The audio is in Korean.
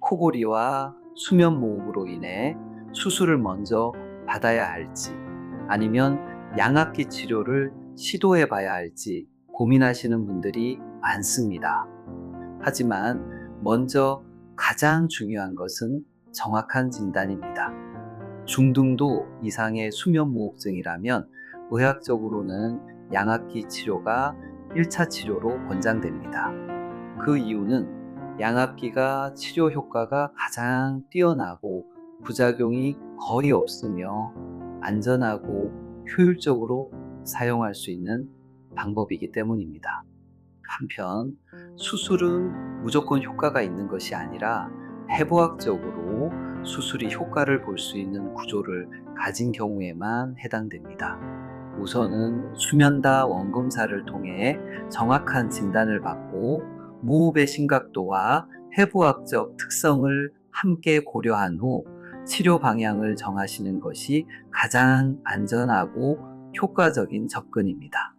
코골이와 수면 무호흡으로 인해 수술을 먼저 받아야 할지 아니면 양압기 치료를 시도해 봐야 할지 고민하시는 분들이 많습니다. 하지만 먼저 가장 중요한 것은 정확한 진단입니다. 중등도 이상의 수면무호흡증이라면 의학적으로는 양압기 치료가 1차 치료로 권장됩니다. 그 이유는 양압기가 치료 효과가 가장 뛰어나고 부작용이 거의 없으며 안전하고 효율적으로 사용할 수 있는 방법이기 때문입니다. 한편 수술은 무조건 효과가 있는 것이 아니라 해부학적으로 수술이 효과를 볼 수 있는 구조를 가진 경우에만 해당됩니다. 우선은 수면다 원검사를 통해 정확한 진단을 받고 무호흡의 심각도와 해부학적 특성을 함께 고려한 후 치료 방향을 정하시는 것이 가장 안전하고 효과적인 접근입니다.